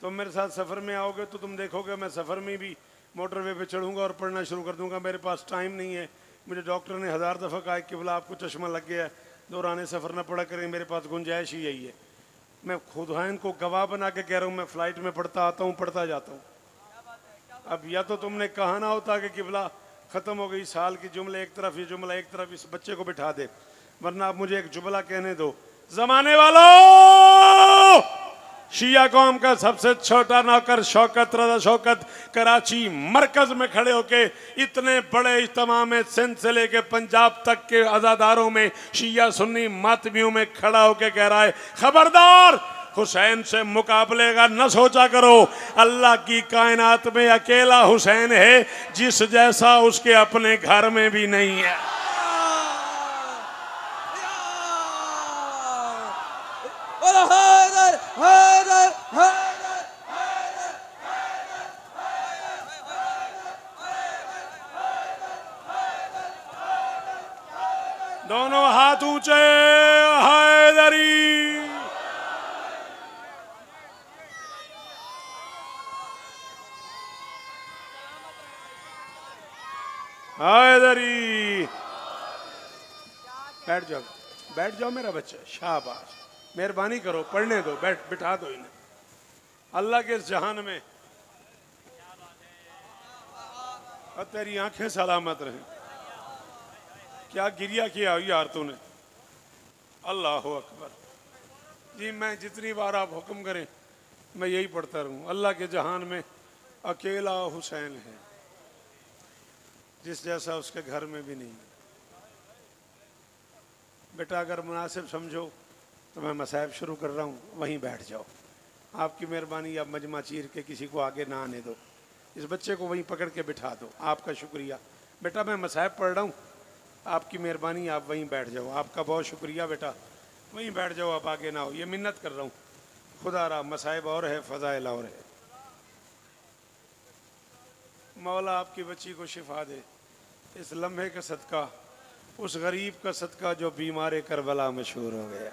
तुम मेरे साथ सफ़र में आओगे तो तुम देखोगे मैं सफ़र में भी मोटरवे पे चढ़ूंगा और पढ़ना शुरू कर दूंगा। मेरे पास टाइम नहीं है। मुझे डॉक्टर ने 1000 दफ़ा कहा कि बोला आपको चश्मा लग गया है, दौरान सफ़र ना पढ़ा करें। मेरे पास गुंजाइश ही यही है। मैं खुदाइन को गवाह बना के कह रहा हूँ, मैं फ़्लाइट में पढ़ता आता हूँ, पढ़ता जाता हूँ। अब या तो तुमने कहा ना होता कि किबला ख़त्म हो गई साल की जुमले एक तरफ, ये जुमला एक तरफ, इस बच्चे को बिठा दे, वरना आप मुझे एक जुमला कहने दो। ज़माने वालों, शिया कौम का सबसे छोटा नौकर शौकत रज़ा शौकत कराची मरकज में खड़े होके इतने बड़े इज्तिमा में सिंध से लेके पंजाब तक के अज़ादारों में शिया सुन्नी मातमियों में खड़ा होके कह रहा है, खबरदार हुसैन से मुकाबले का न सोचा करो। अल्लाह की कायनात में अकेला हुसैन है जिस जैसा उसके अपने घर में भी नहीं है। हैदर हैदर हैदर दोनों हाथ ऊंचे, हैदरी। हैदरी। बैठ जाओ, बैठ जाओ मेरा बच्चा, शाबाश। मेहरबानी करो, पढ़ने दो, बैठ बिठा दो इन्हें। अल्लाह के इस जहान में और तेरी आंखें सलामत रहें। क्या गिरिया किया यार तूने। अल्लाह अकबर। जी मैं जितनी बार आप हुक्म करें मैं यही पढ़ता रहूं। अल्लाह के जहान में अकेला हुसैन है जिस जैसा उसके घर में भी नहीं है। बेटा अगर मुनासिब समझो तो मैं मसाइब शुरू कर रहा हूँ, वहीं बैठ जाओ। आपकी मेहरबानी, आप मजमा चीर के किसी को आगे ना आने दो। इस बच्चे को वहीं पकड़ के बिठा दो। आपका शुक्रिया बेटा, मैं मसाइब पढ़ रहा हूँ, आपकी मेहरबानी, आप वहीं बैठ जाओ। आपका बहुत शुक्रिया बेटा, वहीं बैठ जाओ, आप आगे ना हो। ये मिन्नत कर रहा हूँ, खुदा रहा। मसाइब और है, फ़ज़ाइल और है। मौला आपकी बच्ची को शिफा दे। इस लम्हे का सदका, उस गरीब का सदका जो बीमार करबला मशहूर हो गया।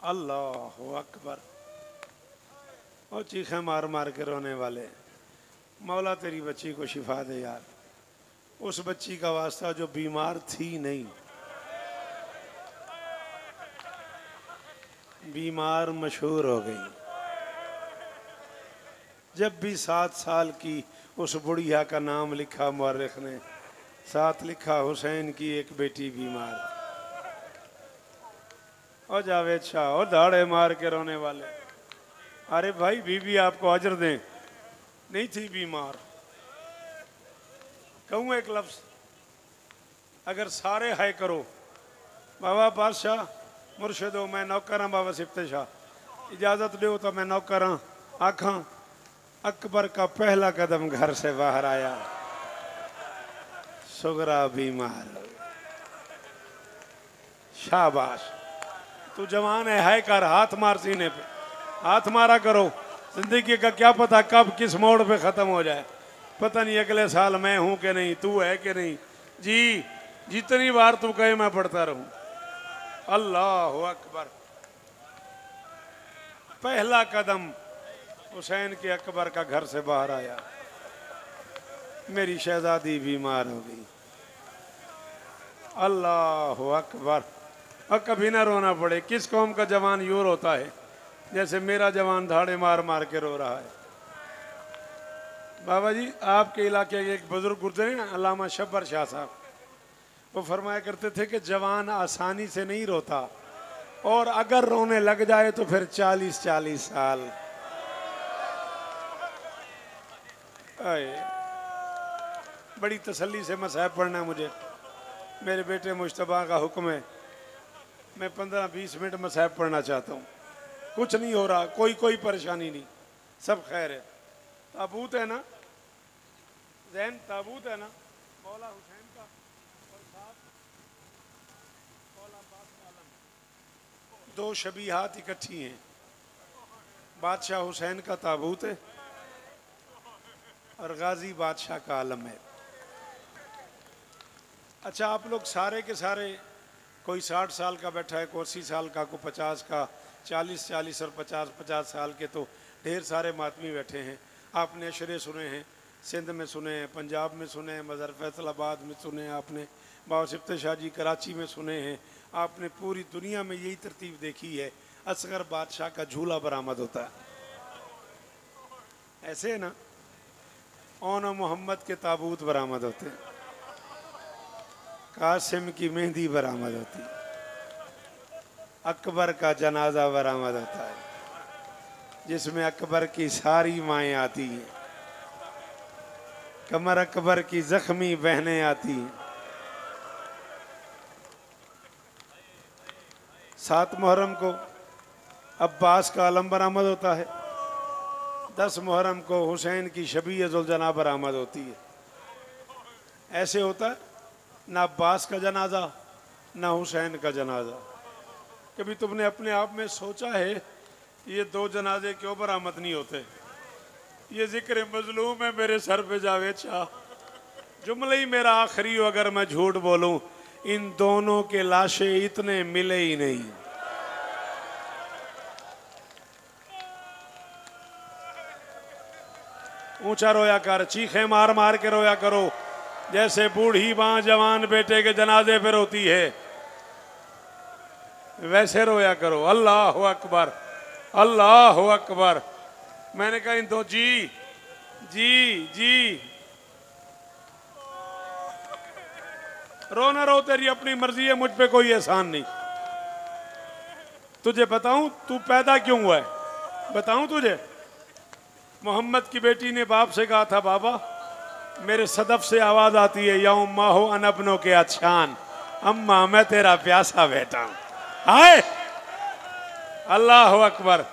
अल्लाह अकबर। और चीखें मार मार के रोने वाले, मौला तेरी बच्ची को शिफा दे यार। उस बच्ची का वास्ता जो बीमार थी नहीं, बीमार मशहूर हो गई। जब भी 7 साल की उस बुढ़िया का नाम लिखा मुअर्रिख ने, साथ लिखा हुसैन की एक बेटी बीमार। और जावेद शाह और दाढ़े मार के रोने वाले, अरे भाई बीबी आपको अजर दें, नहीं थी बीमार। कहूँ एक लफ्ज, अगर सारे हाय करो, बाबा बादशाह मुर्शिदो मैं नौकर हाँ, बाबा सिफ्ते शाह इजाज़त दो तो मैं नौकर हाँ, आखा अकबर का पहला कदम घर से बाहर आया, सुगरा बीमार। शाबाश, तू जवान है, हाय कर, हाथ मार सीने पे, हाथ मारा करो। जिंदगी का क्या पता कब किस मोड़ पे खत्म हो जाए, पता नहीं अगले साल मैं हूं कि नहीं, तू है कि नहीं। जी जितनी बार तू कहे मैं पढ़ता रहूं। अल्लाह अकबर, पहला कदम हुसैन के अकबर का घर से बाहर आया, मेरी शहजादी बीमार हो गई। अल्लाह अकबर। और कभी ना रोना पड़े। किस कौम का जवान यूं रोता है जैसे मेरा जवान धाड़े मार मार के रो रहा है। बाबा जी आपके इलाके के एक बुजुर्ग गुजरे हैं, अल्लामा शब्बर शाह साहब, वो फरमाया करते थे कि जवान आसानी से नहीं रोता, और अगर रोने लग जाए तो फिर 40-40 साल। बड़ी तसल्ली से मसाहब पढ़ना मुझे, मेरे बेटे मुश्तबा का हुक्म है, मैं 15-20 मिनट मसाहब पढ़ना चाहता हूँ। कुछ नहीं हो रहा, कोई परेशानी नहीं, सब खैर है। ताबूत है ना जैन, ताबूत है ना मौला हुसैन का, और साथ मौला अब्बास का आलम, दो शबीहात इकट्ठी हैं। बादशाह हुसैन का ताबूत है और गाजी बादशाह का आलम है। अच्छा, आप लोग सारे के सारे, कोई 60 साल का बैठा है, कोई 80 साल का, कोई 50 का, 40-40 और 50-50 साल के, तो ढेर सारे मातमी बैठे हैं। आपने अशरे सुने हैं, सिंध में सुने हैं, पंजाब में सुने हैं, मज़र फैसलाबाद में सुने हैं, आपने बाबा सिफ्ते शाह जी कराची में सुने हैं, आपने पूरी दुनिया में यही तरतीब देखी है। असगर बादशाह का झूला बरामद होता है, ऐसे है ना। ओन मोहम्मद के ताबूत बरामद होते हैं, कासिम की मेहंदी बरामद होती है, अकबर का जनाजा बरामद होता है जिसमें अकबर की सारी माएँ आती हैं, कमर अकबर की जख्मी बहनें आती हैं। 7 मुहर्रम को अब्बास का आलम बरामद होता है, 10 मुहर्रम को हुसैन की शबीयतुल जना बरामद होती है। ऐसे होता है ना अब्बास का जनाजा ना हुसैन का जनाजा। कभी तुमने अपने आप में सोचा है ये 2 जनाजे क्यों बरामद नहीं होते? ये जिक्र मजलूम है मेरे सर पे जावेद शाह, जुमला ही मेरा आखिरी हो अगर मैं झूठ बोलूं, इन दोनों के लाशें इतने मिले ही नहीं। ऊंचा रोया कर, चीखें मार मार के रोया करो, जैसे बूढ़ी मां जवान बेटे के जनाजे पे रोती है, वैसे रोया करो। अल्लाह अकबर, अल्लाह अकबर। मैंने कहा इन दो, जी जी जी रो ना रो, तेरी अपनी मर्जी है, मुझ पे कोई एहसान नहीं। तुझे बताऊं तू पैदा क्यों हुआ है? बताऊं तुझे? मोहम्मद की बेटी ने बाप से कहा था, बाबा मेरे सदफ से आवाज आती है, या उम्मा हो अनबनों के अच्छान, अम्मा मैं तेरा प्यासा बेटा हूं। हाय अल्लाह अकबर।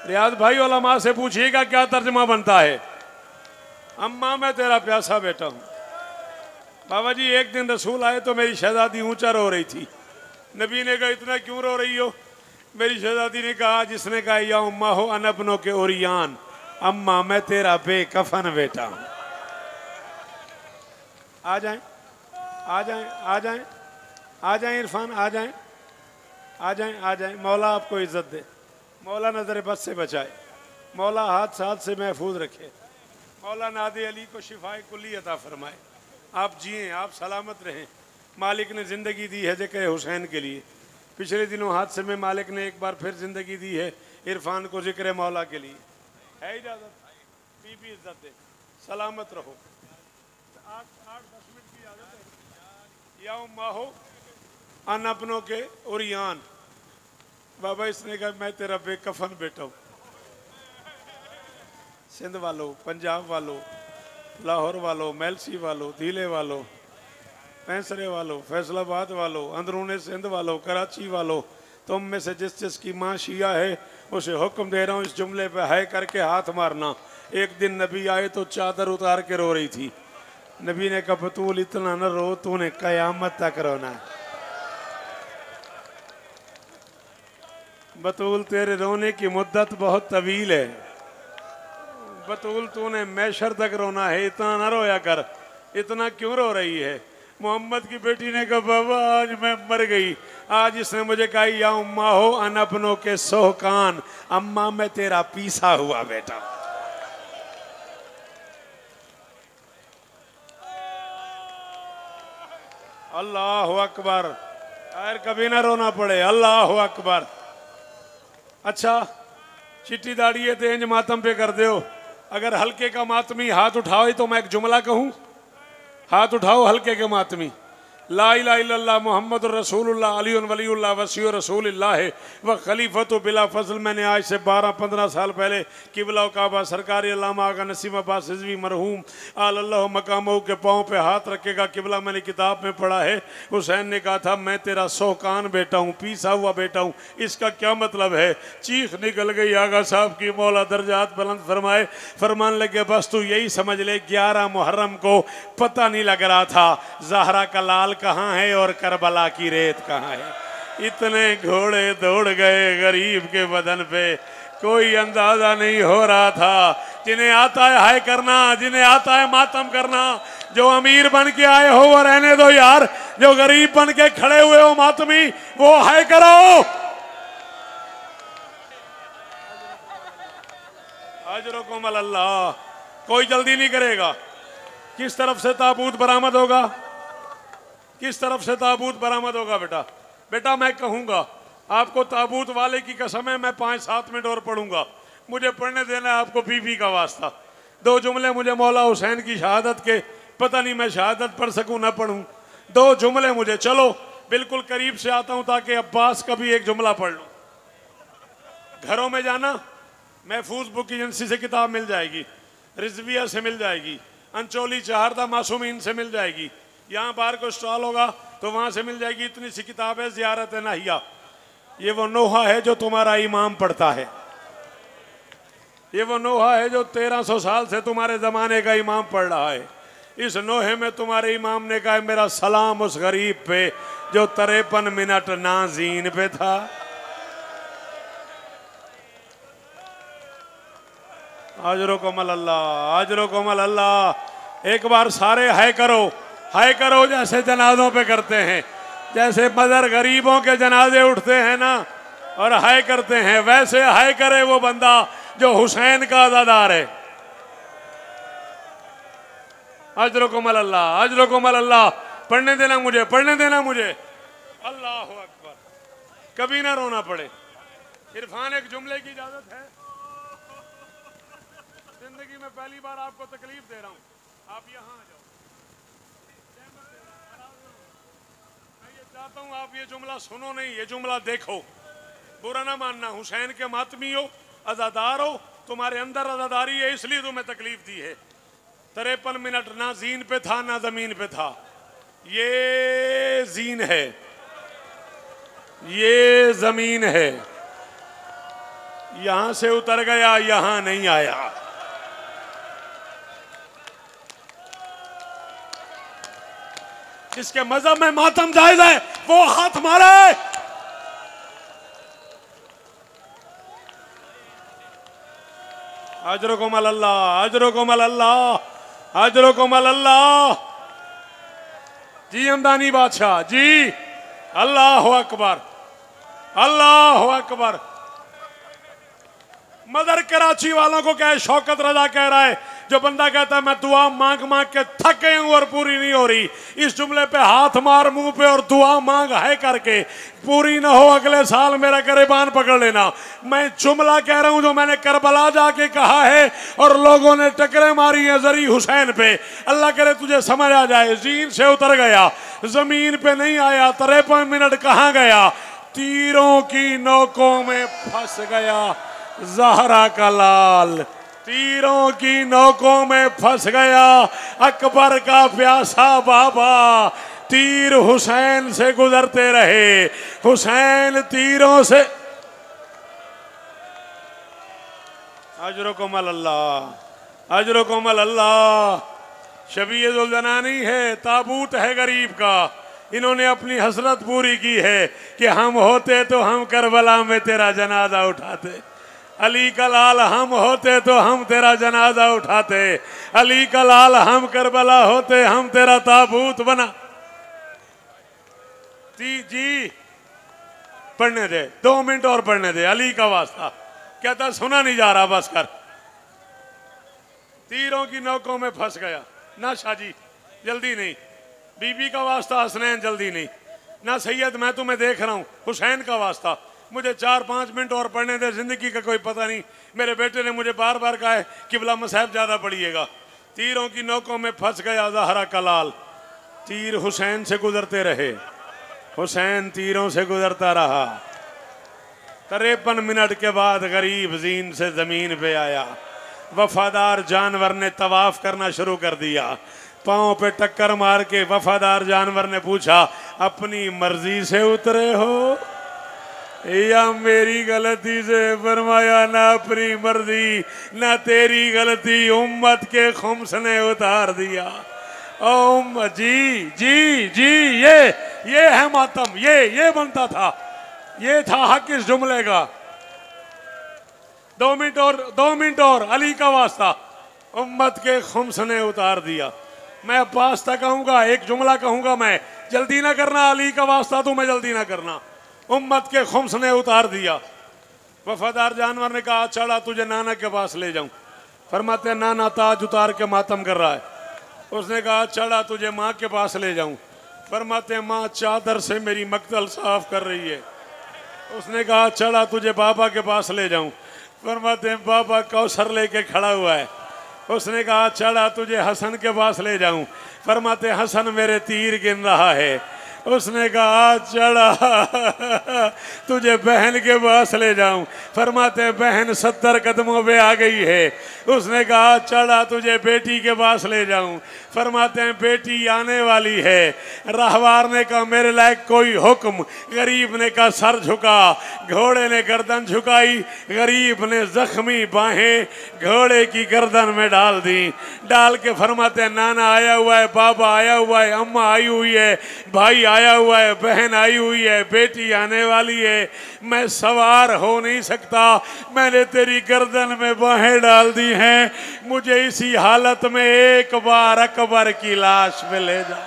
रियाज भाई उलमा से पूछिएगा क्या तर्जमा बनता है, अम्मा मैं तेरा प्यासा बेटा हूं। बाबा जी एक दिन रसूल आए तो मेरी शहजादी ऊंचा रो रही थी। नबी ने कहा इतना क्यों रो रही हो? मेरी शहजादी ने कहा, जिसने कहा या उम्मा हो अनबनों के ओरियान, अम्मा मैं तेरा बेकफन बेटा हूं। आ जाएं, आ जाएं, आ जाएं, आ जाएं इरफान, आ जाएं, आ जाएं, आ जाएं। मौला आपको इज्जत दे, मौला नजर बस से बचाए, मौला हाथ साथ से महफूज रखे, मौला नादे अली को शिफाए कुल्ली अता फरमाए। आप जिए, आप सलामत रहें। मालिक ने ज़िंदगी दी है ज़िक्र हुसैन के लिए। पिछले दिनों हादसे में मालिक ने एक बार फिर ज़िंदगी दी है इरफान को ज़िक्र मौला के लिए। है इजाज़त? बीबी इज्जत दे, सलामत रहो। 8-10 मिनट की आदत है। या उम्मा हो अन अपनों के उरियान। बाबा इसने कहा मैं तेरा बेकफन बेटा हूँ। सिंध वालों, पंजाब वालों, लाहौर वालों, मेलसी वालों, धीले वालों, पैंसरे वालों, फैसलाबाद वालों, अंदरूने सिंध वालों, कराची वालों, तुम में से जिस जिसकी माँ शिया है उसे हुक्म दे रहा हूँ इस जुमले पे है करके हाथ मारना। एक दिन नबी आए तो चादर उतार के रो रही थी। नबी ने कहा बतूल इतना न रो, तूने कयामत तक रोना है। बतूल तेरे रोने की मुद्दत बहुत तवील है। बतूल तूने मैशर तक रोना है, इतना न रोया कर। इतना क्यों रो रही है? मोहम्मद की बेटी ने कहा बाबा आज मैं मर गई। आज इसने मुझे कहा या उम्मा हो अन अपनों के सोहकान, अम्मा मैं तेरा पीसा हुआ बेटा। अल्लाह अकबर। यार कभी ना रोना पड़े। अल्लाह अकबर। अच्छा चिट्टी दाढ़ी है तो इंज मातम पे कर दो। अगर हल्के का मातमी हाथ उठाओ तो मैं एक जुमला कहूं। हाथ उठाओ हल्के के मातमी। ला इलाहा इल्लल्लाह मुहम्मद रसूलुल्लाह अलीउन वलीउल्लाह वसीउ रसूलिल्लाह व खलीफतु बिला फजल। मैंने आज से 12-15 साल पहले किबला काबा सरकारी अल्लामा आगा नसीम अब्बास रिजवी मरहूम अल्लाह मकामों के पाँव पे हाथ रखेगा किबला मैंने किताब में पढ़ा है। हुसैन ने कहा था मैं तेरा सोहकान बेटा हूँ, पीसा हुआ बेटा हूँ। इसका क्या मतलब है? चीख निकल गई आगा साहब की, मौला दर्जात बुलंद फरमाए। फरमान लगे बस तू यही समझ ले 11 मुहर्रम को पता नहीं लग रहा था ज़हरा का लाल कहाँ है और करबला की रेत कहाँ है। इतने घोड़े दौड़ गए गरीब के बदन पे, कोई अंदाजा नहीं हो रहा था। जिन्हें आता है हाय करना, जिन्हें आता है मातम करना, जो अमीर बन के आए हो वो रहने दो यार, जो गरीब बन के खड़े हुए हो मातमी वो हाय करो। अजरुकुम अल्लाह। कोई जल्दी नहीं करेगा। किस तरफ से ताबूत बरामद होगा? किस तरफ से ताबूत बरामद होगा? बेटा बेटा मैं कहूंगा आपको ताबूत वाले की कसम है, मैं 5-7 मिनट और पढ़ूंगा। मुझे पढ़ने देना है आपको बीबी का वास्ता। 2 जुमले मुझे मौला हुसैन की शहादत के, पता नहीं मैं शहादत पढ़ सकूं ना पढ़ूं। 2 जुमले मुझे, चलो बिल्कुल करीब से आता हूं ताकि अब्बास का भी एक जुमला पढ़ लूं। घरों में जाना, महफूज बुक एजेंसी से किताब मिल जाएगी, रिजविया से मिल जाएगी, अंचोली चहारदा मासूमीन से मिल जाएगी, यहाँ बाहर को स्टॉल होगा तो वहाँ से मिल जाएगी। इतनी सी किताब है ज़ियारत नाहिया। ये वो नोहा है जो तुम्हारा इमाम पढ़ता है। ये वो नोहा है जो 1300 साल से तुम्हारे ज़माने का इमाम पढ़ रहा है। इस नोहे में तुम्हारे इमाम ने कहा मेरा सलाम उस गरीब पे जो 53 मिनट नाज़ीन पे था। अजरुकुम अल्लाह, अजरुकुम अल्लाह। एक बार सारे हाय करो, हाय करो जैसे जनाजों पे करते हैं। जैसे मदर गरीबों के जनाजे उठते हैं ना और हाय करते हैं, वैसे हाय करे वो बंदा जो हुसैन का अज़ादार है। अजरुकुम अल्लाह, अजरुकुम अल्लाह। पढ़ने देना मुझे, पढ़ने देना मुझे। अल्लाह अकबर। कभी ना रोना पड़े। इरफान एक जुमले की इजाजत है। जिंदगी में पहली बार आपको तकलीफ दे रहा हूं, आप यहां आ जाओ। मैं ये चाहता हूं आप ये जुमला सुनो नहीं, ये जुमला देखो। बुरा ना मानना, हुसैन के मातमी हो, अज़ादार हो, तुम्हारे अंदर अज़ादारी है इसलिए तुम्हें तकलीफ दी है। 53 मिनट ना जीन पे था ना जमीन पे था। ये जीन है, ये जमीन है। यहां से उतर गया, यहां नहीं आया। जिसके मजहब में मातम जायज है वो हाथ मारे। अजरुकुम अल्लाह, अजरुकुम अल्लाह, अजरुकुम अल्लाह। जी हमदानी बादशाह जी। अल्लाह अकबर, अल्लाह अकबर। मदर कराची वालों को कहे, शौकत रजा कह रहा है जो बंदा कहता है मैं दुआ मांग मांग के थक गया हूं और पूरी नहीं हो रही, इस जुमले पे हाथ मार मुंह पे और दुआ मांग है करके, पूरी ना हो अगले साल मेरा गिरबान पकड़ लेना। मैं जुमला कह रहा हूं जो मैंने करबला जाके कहा है और लोगों ने टकरे मारी है जरी हुसैन पे। अल्लाह करे तुझे समझ आ जाए। जीन से उतर गया, जमीन पे नहीं आया, 53 मिनट कहां गया, तीरों की नोकों में फंस गया ज़हरा का लाल, तीरों की नोकों में फंस गया अकबर का प्यासा बाबा। तीर हुसैन से गुजरते रहे, हुसैन तीरों से। अजरुकुम अल्लाह, अजरुकुम अल्लाह। शबीहुल जनानी है, ताबूत है गरीब का। इन्होंने अपनी हसरत पूरी की है कि हम होते तो हम करबला में तेरा जनाजा उठाते, अली का लाल हम होते तो हम तेरा जनाजा उठाते, अली का लाल हम करबला होते हम तेरा ताबूत बना। जी पढ़ने दे, 2 मिनट और पढ़ने दे, अली का वास्ता। कहता सुना नहीं जा रहा, बस कर। तीरों की नोकों में फंस गया ना शाजी, जल्दी नहीं। बीबी का वास्ता हसनैन, जल्दी नहीं ना। सैयद मैं तुम्हें देख रहा हूं, हुसैन का वास्ता मुझे 4-5 मिनट और पढ़ने दे, जिंदगी का कोई पता नहीं। मेरे बेटे ने मुझे बार बार कहा है किबला मसाहब ज्यादा पढ़िएगा। तीरों की नोकों में फंस गया ज़हरा का लाल, तीर हुसैन से गुजरते रहे, हुसैन तीरों से गुजरता रहा। 53 मिनट के बाद गरीब जीन से जमीन पे आया। वफादार जानवर ने तवाफ करना शुरू कर दिया। पांव पे टक्कर मार के वफादार जानवर ने पूछा अपनी मर्जी से उतरे हो या मेरी गलती से? फरमाया ना अपनी मर्जी ना तेरी गलती, उम्मत के खुम्स ने उतार दिया। जी जी जी, ये है मातम, ये बनता था, ये था हक इस जुमले का। 2 मिनट और अली का वास्ता, उम्मत के खुम्स ने उतार दिया। मैं अब्बास तक कहूंगा, एक जुमला कहूंगा मैं, जल्दी ना करना, अली का वास्ता तुम्हें जल्दी ना करना। उम्मत के खुम्स ने उतार दिया। वफादार जानवर ने कहा चढ़ा तुझे नाना के पास ले जाऊं। फरमाते नाना ताज उतार के मातम कर रहा है। उसने कहा चढ़ा तुझे माँ के पास ले जाऊं। फरमाते माँ चादर से मेरी मक्तल साफ कर रही है। उसने कहा चढ़ा तुझे बाबा के पास ले जाऊं। फरमाते बाबा कौसर लेके खड़ा हुआ है। उसने कहा चढ़ा तुझे हसन के पास ले जाऊं। फरमाते हसन मेरे तीर गिन रहा है। उसने कहा चढ़ा तुझे बहन के पास ले जाऊं। फरमाते बहन 70 कदमों पे आ गई है। उसने कहा चढ़ा तुझे बेटी के पास ले जाऊं। फरमाते हैं बेटी आने वाली है। राहवार ने कहा मेरे लायक कोई हुक्म। गरीब ने कहा सर झुका। घोड़े ने गर्दन झुकाई। गरीब ने जख्मी बाहें घोड़े की गर्दन में डाल दी। डाल के फरमाते नाना आया हुआ है, बाबा आया हुआ है, अम्मा आई हुई है, भाई आया हुआ है, बहन आई हुई है, बेटी आने वाली है। मैं सवार हो नहीं सकता, मैंने तेरी गर्दन में बाहें डाल दी हैं। मुझे इसी हालत में एक बार अकबर की लाश में ले जा।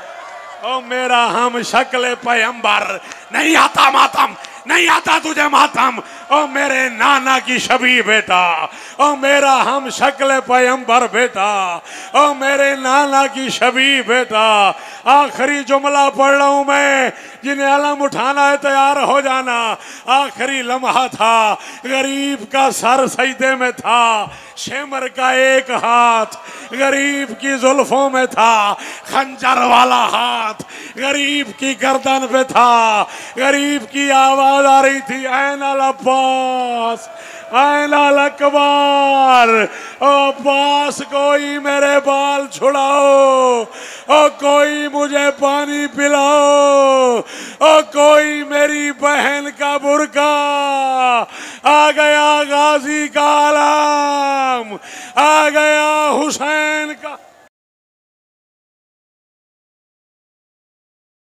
ओ मेरा हम शक्ल पैगंबर, नहीं आता मातम, नहीं आता तुझे मातम। ओ मेरे नाना की शबी बेटा, ओ मेरा हम शक्ल पैगंबर बेटा, ओ मेरे नाना की शबी बेटा। आखिरी जुमला पढ़ रहा हूं मैं, जिन्हें अलम उठाना है तैयार हो जाना। आखिरी लम्हा था, गरीब का सर सजदे में था, शेमर का एक हाथ गरीब की जुल्फों में था, खंजर वाला हाथ गरीब की गर्दन पे था। गरीब की आवाज आ रही थी ऐन अल अब्बास, ऐन अल अकबर। ओ अब्बास कोई मेरे बाल छुड़ाओ, ओ कोई मुझे पानी पिलाओ, ओ कोई मेरी बहन का बुरका। आ गया गाजी का आलम, आ गया हुसैन